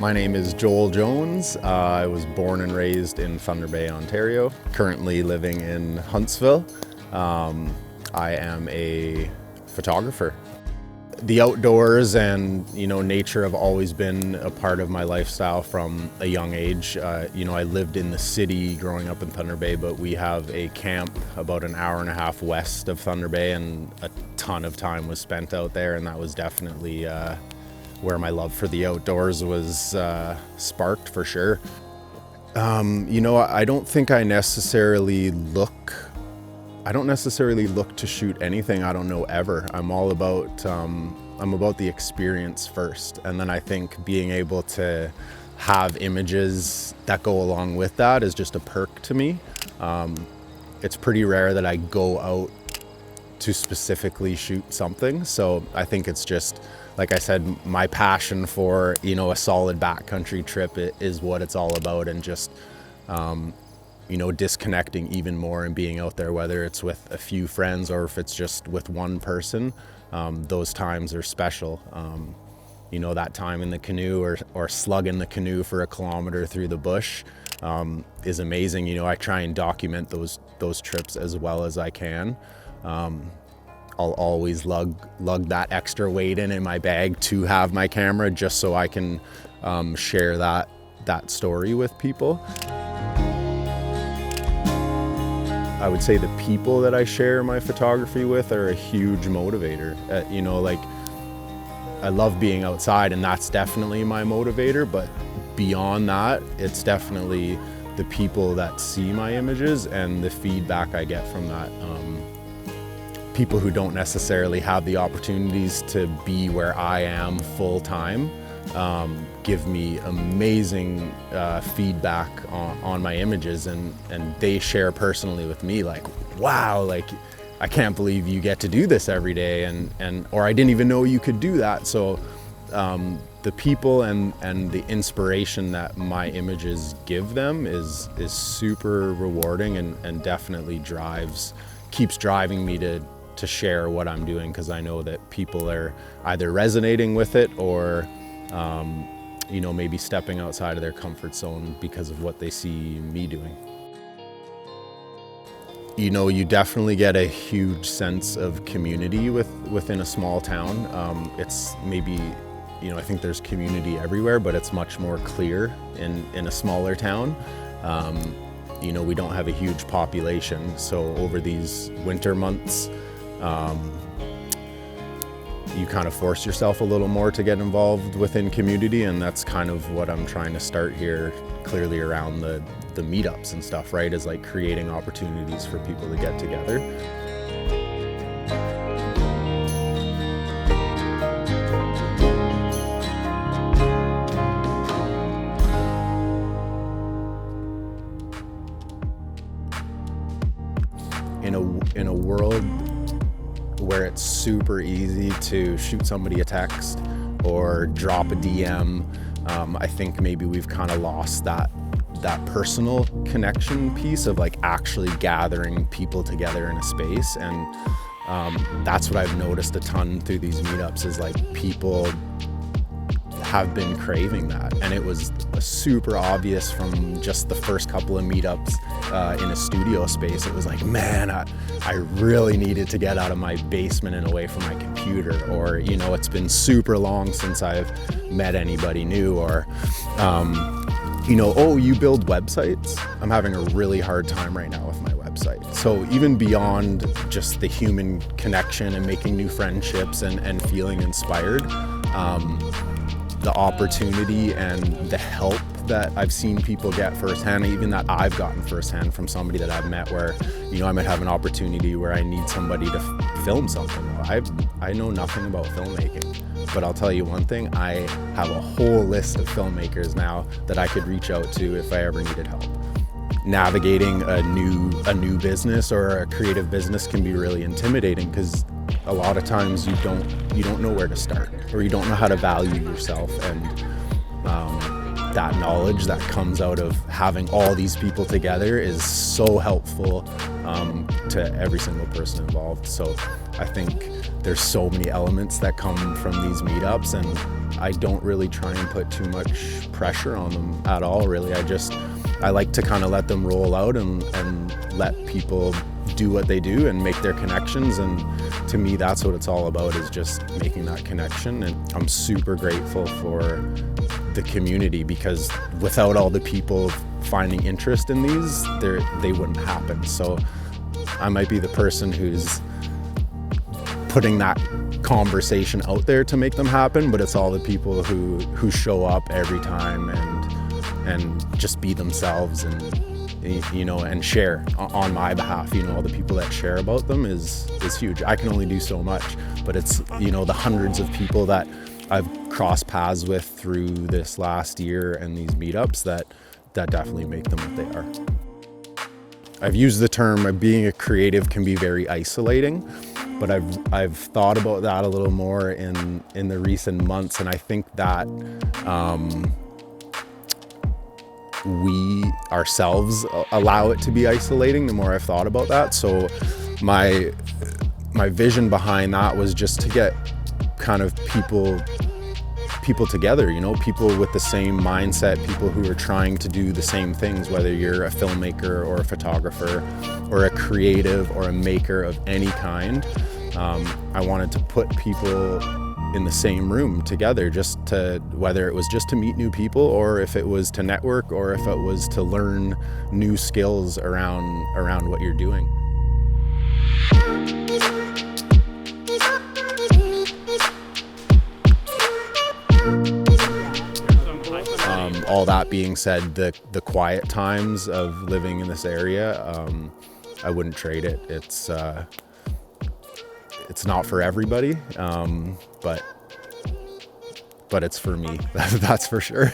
My name is Joel Jones. I was born and raised in Thunder Bay, Ontario. Currently living in Huntsville. I am a photographer. The outdoors and nature have always been a part of my lifestyle from a young age. I lived in the city growing up in Thunder Bay, but we have a camp about an hour and a half west of Thunder Bay, and a ton of time was spent out there, and that was definitely where my love for the outdoors was sparked for sure. I don't think I necessarily look to shoot anything I don't know ever. I'm about the experience first, and then I think being able to have images that go along with that is just a perk to me. It's pretty rare that I go out to specifically shoot something, so I think it's just, like I said, my passion for a solid backcountry trip is what it's all about, and just disconnecting even more and being out there, whether it's with a few friends or if it's just with one person. Those times are special. That time in the canoe or slugging the canoe for a kilometer through the bush is amazing. I try and document those trips as well as I can. I'll always lug that extra weight in my bag to have my camera, just so I can share that story with people. I would say the people that I share my photography with are a huge motivator. I love being outside, and that's definitely my motivator, but beyond that, it's definitely the people that see my images and the feedback I get from that. People who don't necessarily have the opportunities to be where I am full time give me amazing feedback on my images, and they share personally with me, like, wow, like, I can't believe you get to do this every day, or I didn't even know you could do that. So the people and the inspiration that my images give them is super rewarding, and definitely keeps driving me to share what I'm doing, because I know that people are either resonating with it or maybe stepping outside of their comfort zone because of what they see me doing. You definitely get a huge sense of community within a small town. It's maybe, I think there's community everywhere, but it's much more clear in a smaller town. We don't have a huge population, so over these winter months, you kind of force yourself a little more to get involved within community, and that's kind of what I'm trying to start here, clearly around the meetups and stuff, right? Is like creating opportunities for people to get together. In a world where it's super easy to shoot somebody a text or drop a DM, I think maybe we've kind of lost that personal connection piece of like actually gathering people together in a space. And that's what I've noticed a ton through these meetups, is like people have been craving that, and it was super obvious from just the first couple of meetups in a studio space. It was like, man, I really needed to get out of my basement and away from my computer, or it's been super long since I've met anybody new, or oh, you build websites? I'm having a really hard time right now with my website. So even beyond just the human connection and making new friendships and feeling inspired, the opportunity and the help that I've seen people get firsthand, even that I've gotten firsthand from somebody that I've met, where I might have an opportunity where I need somebody to film something. I know nothing about filmmaking, but I'll tell you one thing, I have a whole list of filmmakers now that I could reach out to if I ever needed help. Navigating a new business or a creative business can be really intimidating, because a lot of times you don't know where to start, or you don't know how to value yourself, and that knowledge that comes out of having all these people together is so helpful to every single person involved. So I think there's so many elements that come from these meetups, and I don't really try and put too much pressure on them at all, really. I like to kind of let them roll out and let people do what they do and make their connections, and to me that's what it's all about, is just making that connection. And I'm super grateful for the community, because without all the people finding interest in these, they wouldn't happen. So I might be the person who's putting that conversation out there to make them happen, but it's all the people who show up every time and just be themselves and, you know, and share on my behalf. You know, all the people that share about them is huge. I can only do so much, but it's, you know, the hundreds of people that I've crossed paths with through this last year and these meetups that definitely make them what they are. I've used the term being a creative can be very isolating, but I've thought about that a little more in the recent months, and I think that we ourselves allow it to be isolating the more I've thought about that. So my vision behind that was just to get kind of people together, you know, people with the same mindset, people who are trying to do the same things, whether you're a filmmaker or a photographer or a creative or a maker of any kind. I wanted to put people in the same room together, just to, whether it was just to meet new people, or if it was to network, or if it was to learn new skills around what you're doing. All that being said, the quiet times of living in this area, I wouldn't trade it. It's not for everybody, but it's for me. That's for sure.